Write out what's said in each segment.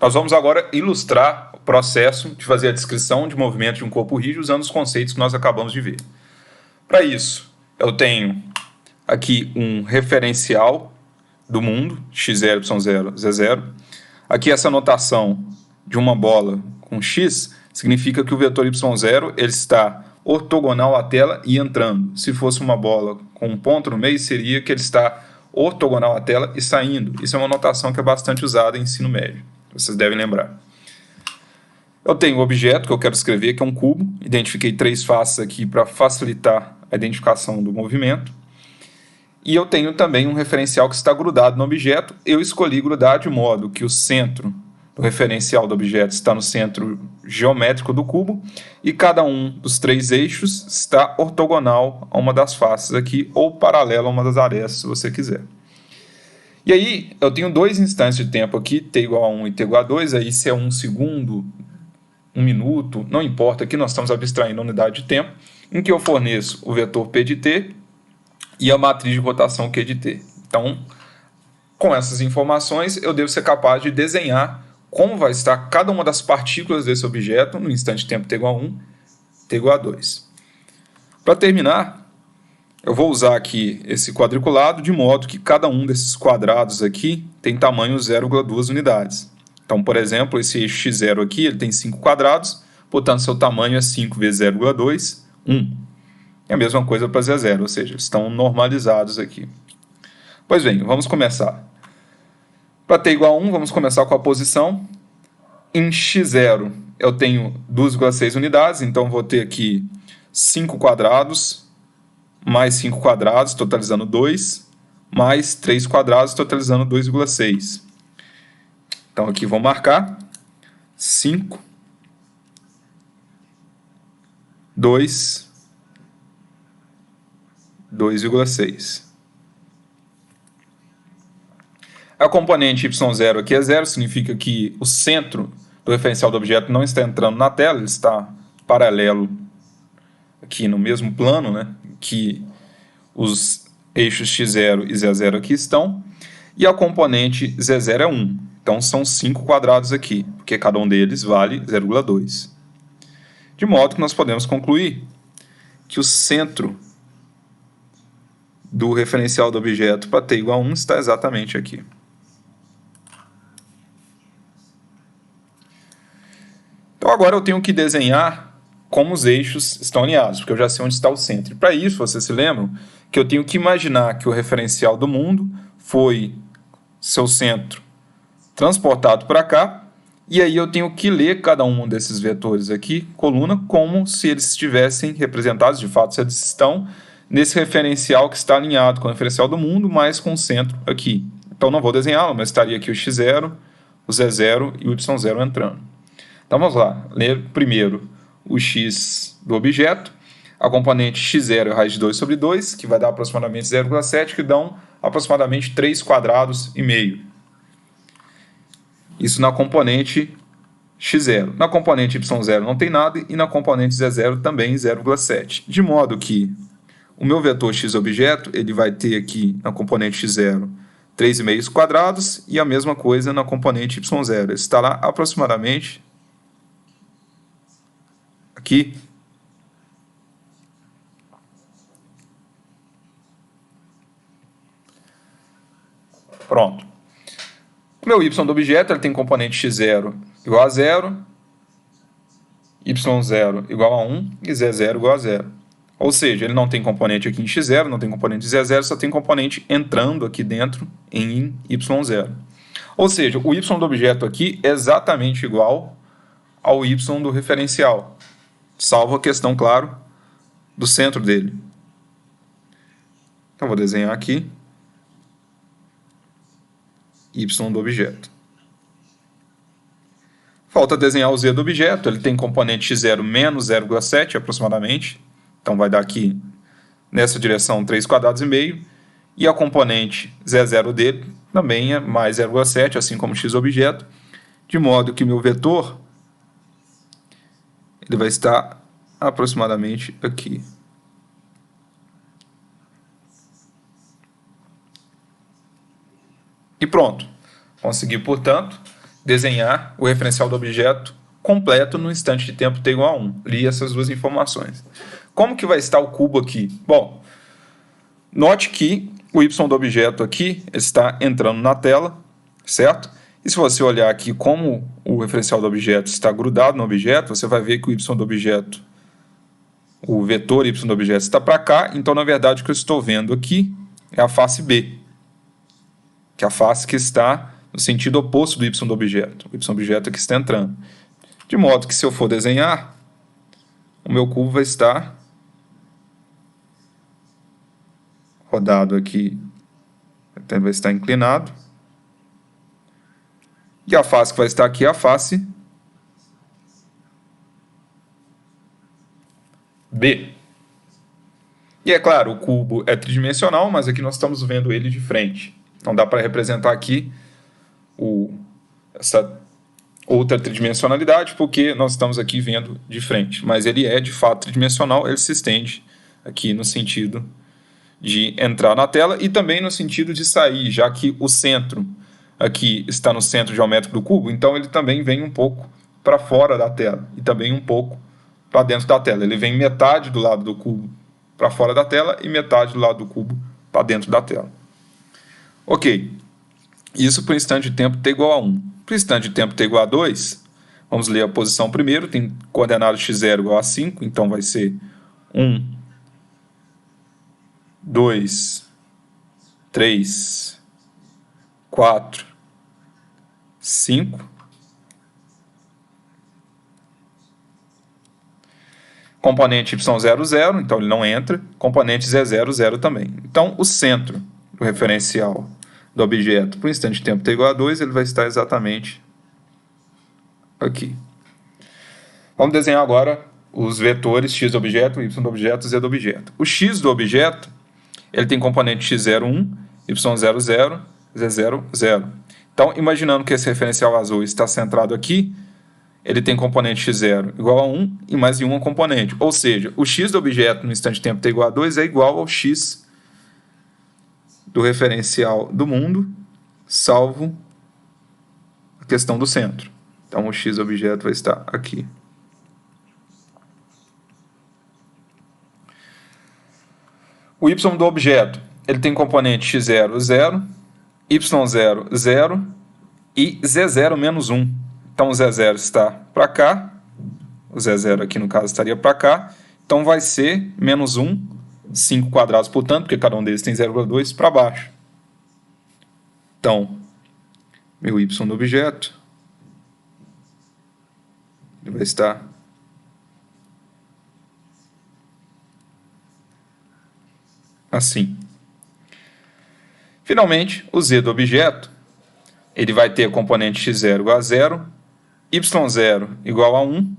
Nós vamos agora ilustrar o processo de fazer a descrição de movimento de um corpo rígido usando os conceitos que nós acabamos de ver. Para isso, eu tenho aqui um referencial do mundo, x0, y0, z0. Aqui essa notação de uma bola com x significa que o vetor y0 ele está ortogonal à tela e entrando. Se fosse uma bola com um ponto no meio, seria que ele está ortogonal à tela e saindo. Isso é uma notação que é bastante usada em ensino médio. Vocês devem lembrar. Eu tenho o objeto que eu quero escrever, que é um cubo. Identifiquei 3 faces aqui para facilitar a identificação do movimento. E eu tenho também um referencial que está grudado no objeto. Eu escolhi grudar de modo que o centro do referencial do objeto está no centro geométrico do cubo e cada um dos 3 eixos está ortogonal a uma das faces aqui ou paralelo a uma das arestas, se você quiser. E aí, eu tenho 2 instantes de tempo aqui, t igual a 1 e t igual a 2, aí se é 1 segundo, 1 minuto, não importa, aqui nós estamos abstraindo a unidade de tempo, em que eu forneço o vetor p de t e a matriz de rotação q de t. Então, com essas informações, eu devo ser capaz de desenhar como vai estar cada uma das partículas desse objeto no instante de tempo t igual a 1, t igual a 2. Para terminar, eu vou usar aqui esse quadriculado de modo que cada um desses quadrados aqui tem tamanho 0,2 unidades. Então, por exemplo, esse eixo x0 aqui ele tem 5 quadrados, portanto, seu tamanho é 5 vezes 0,2, 1. É a mesma coisa para z0, ou seja, estão normalizados aqui. Pois bem, vamos começar. Para t igual a 1, vamos começar com a posição. Em x0 eu tenho 2,6 unidades, então vou ter aqui 5 quadrados, mais 5 quadrados, totalizando 2, mais 3 quadrados, totalizando 2,6. Então aqui vou marcar 5, 2, 2,6. A componente y0 aqui é 0, significa que o centro do referencial do objeto não está entrando na tela, ele está paralelo aqui no mesmo plano, né, que os eixos x0 e z0 aqui estão, e a componente z0 é 1. Então são 5 quadrados aqui, porque cada um deles vale 0,2. De modo que nós podemos concluir que o centro do referencial do objeto para t igual a 1 está exatamente aqui. Então agora eu tenho que desenhar como os eixos estão alinhados, porque eu já sei onde está o centro. E para isso, vocês se lembram que eu tenho que imaginar que o referencial do mundo foi seu centro transportado para cá, e aí eu tenho que ler cada um desses vetores aqui, coluna, como se eles estivessem representados, de fato, se eles estão nesse referencial que está alinhado com o referencial do mundo, mas com o centro aqui. Então não vou desenhá-lo, mas estaria aqui o x0, o z0 e o y0 entrando. Então vamos lá, ler primeiro o x do objeto, a componente x0 é a raiz de 2 sobre 2, que vai dar aproximadamente 0,7, que dão aproximadamente 3 quadrados e meio. Isso na componente x0. Na componente y0 não tem nada e na componente z0 também 0,7. De modo que o meu vetor x objeto ele vai ter aqui na componente x0 3,5 quadrados e a mesma coisa na componente y0. Ele está lá aproximadamente aqui. Pronto. O meu y do objeto ele tem componente x0 igual a 0, y0 igual a 1 e z0 igual a 0. Ou seja, ele não tem componente aqui em x0, não tem componente em z0, só tem componente entrando aqui dentro em y0. Ou seja, o y do objeto aqui é exatamente igual ao y do referencial, salvo a questão, claro, do centro dele. Então, vou desenhar aqui y do objeto. Falta desenhar o z do objeto, ele tem componente x0 menos 0,7 aproximadamente, então vai dar aqui nessa direção 3 quadrados e meio, e a componente z0 dele também é mais 0,7, assim como x objeto, de modo que o meu vetor ele vai estar aproximadamente aqui. E pronto. Consegui, portanto, desenhar o referencial do objeto completo no instante de tempo t igual a 1. Li essas duas informações. Como que vai estar o cubo aqui? Bom, note que o y do objeto aqui está entrando na tela, certo? E se você olhar aqui como o referencial do objeto está grudado no objeto, você vai ver que o y do objeto, o vetor y do objeto está para cá. Então, na verdade, o que eu estou vendo aqui é a face B, que é a face que está no sentido oposto do y do objeto. O y do objeto aqui está entrando. De modo que, se eu for desenhar, o meu cubo vai estar rodado aqui, até vai estar inclinado. E a face que vai estar aqui é a face B. E é claro, o cubo é tridimensional, mas aqui nós estamos vendo ele de frente. Não dá para representar aqui essa outra tridimensionalidade, porque nós estamos aqui vendo de frente. Mas ele é, de fato, tridimensional, ele se estende aqui no sentido de entrar na tela e também no sentido de sair, já que o centro aqui está no centro geométrico do cubo, então ele também vem um pouco para fora da tela e também um pouco para dentro da tela. Ele vem metade do lado do cubo para fora da tela e metade do lado do cubo para dentro da tela. Ok, isso para o instante de tempo t igual a 1. Para o instante de tempo t igual a 2, vamos ler a posição primeiro, tem coordenado x0 igual a 5, então vai ser 1, 2, 3, 4, 5. Componente y0, 0, então ele não entra. Componente z0, 0 também. Então, o centro do referencial do objeto para o instante de tempo t igual a 2, ele vai estar exatamente aqui. Vamos desenhar agora os vetores x do objeto, y do objeto, z do objeto. O x do objeto, ele tem componente x0, 1, y0, 0, z0, 0. Então, imaginando que esse referencial azul está centrado aqui, ele tem componente x0 igual a 1 e mais nenhuma componente. Ou seja, o x do objeto no instante de tempo t igual a 2 é igual ao x do referencial do mundo, salvo a questão do centro. Então, o x do objeto vai estar aqui. O y do objeto, ele tem componente x0, 0, y0, 0 e z0 menos 1. Então, o z0 está para cá, o z0 aqui no caso estaria para cá, então vai ser menos 1, 5 quadrados, portanto, porque cada um deles tem 0,2 para baixo. Então, meu y do objeto, ele vai estar assim. Finalmente, o z do objeto, ele vai ter componente x0 igual a 0, y0 igual a 1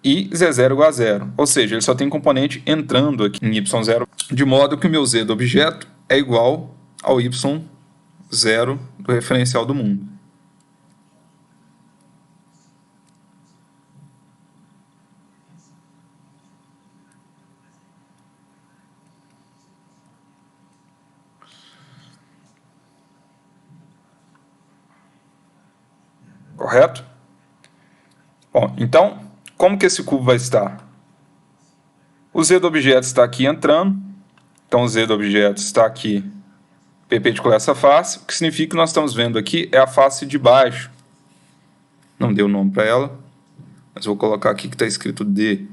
e z0 igual a 0. Ou seja, ele só tem componente entrando aqui em y0, de modo que o meu z do objeto é igual ao y0 do referencial do mundo. Correto? Bom, então, como que esse cubo vai estar? O z do objeto está aqui entrando, então o z do objeto está aqui perpendicular a essa face, o que significa que nós estamos vendo aqui é a face de baixo. Não deu nome para ela, mas vou colocar aqui que está escrito D.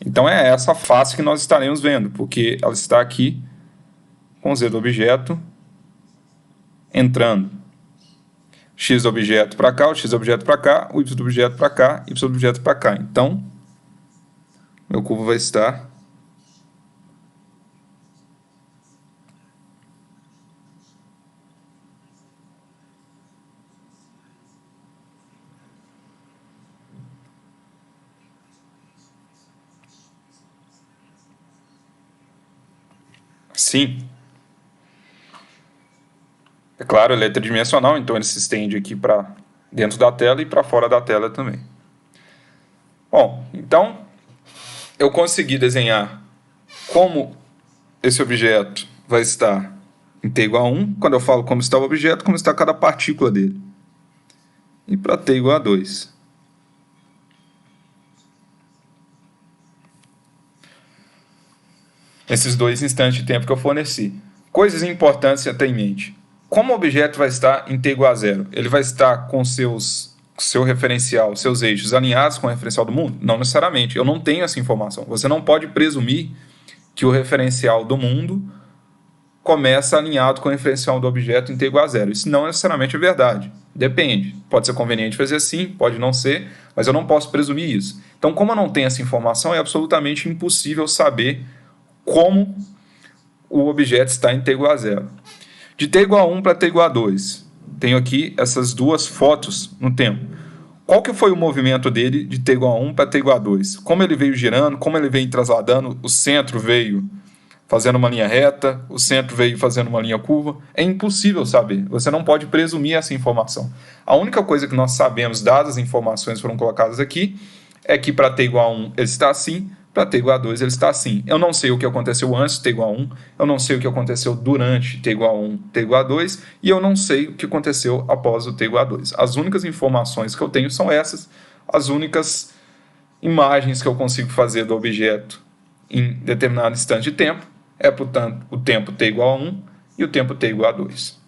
Então é essa face que nós estaremos vendo, porque ela está aqui com o z do objeto entrando. X do objeto para cá, o x do objeto para cá, o y do objeto para cá, y do objeto para cá. Então, meu cubo vai estar assim. É claro, ele é tridimensional, então ele se estende aqui para dentro da tela e para fora da tela também. Bom, então eu consegui desenhar como esse objeto vai estar em t igual a 1. Quando eu falo como está o objeto, como está cada partícula dele. e para t igual a 2. Esses 2 instantes de tempo que eu forneci. Coisas importantes a ter em mente. Como o objeto vai estar em t igual a 0? Ele vai estar com seu referencial, seus eixos alinhados com o referencial do mundo? Não necessariamente. Eu não tenho essa informação. Você não pode presumir que o referencial do mundo começa alinhado com o referencial do objeto em t igual a 0. Isso não necessariamente é verdade. Depende. Pode ser conveniente fazer assim, pode não ser, mas eu não posso presumir isso. Então, como eu não tenho essa informação, é absolutamente impossível saber como o objeto está em t igual a 0. De t igual a 1 para t igual a 2, tenho aqui essas duas fotos no tempo. Qual que foi o movimento dele de t igual a 1 para t igual a 2? Como ele veio girando, como ele veio trasladando, o centro veio fazendo uma linha reta, o centro veio fazendo uma linha curva. É impossível saber. Você não pode presumir essa informação. A única coisa que nós sabemos, dadas as informações que foram colocadas aqui, é que para t igual a 1 ele está assim, para t igual a 2 ele está assim. Eu não sei o que aconteceu antes de t igual a 1, eu não sei o que aconteceu durante t igual a 1, t igual a 2, e eu não sei o que aconteceu após o t igual a 2. As únicas informações que eu tenho são essas, as únicas imagens que eu consigo fazer do objeto em determinado instante de tempo, é, portanto, o tempo t igual a 1 e o tempo t igual a 2.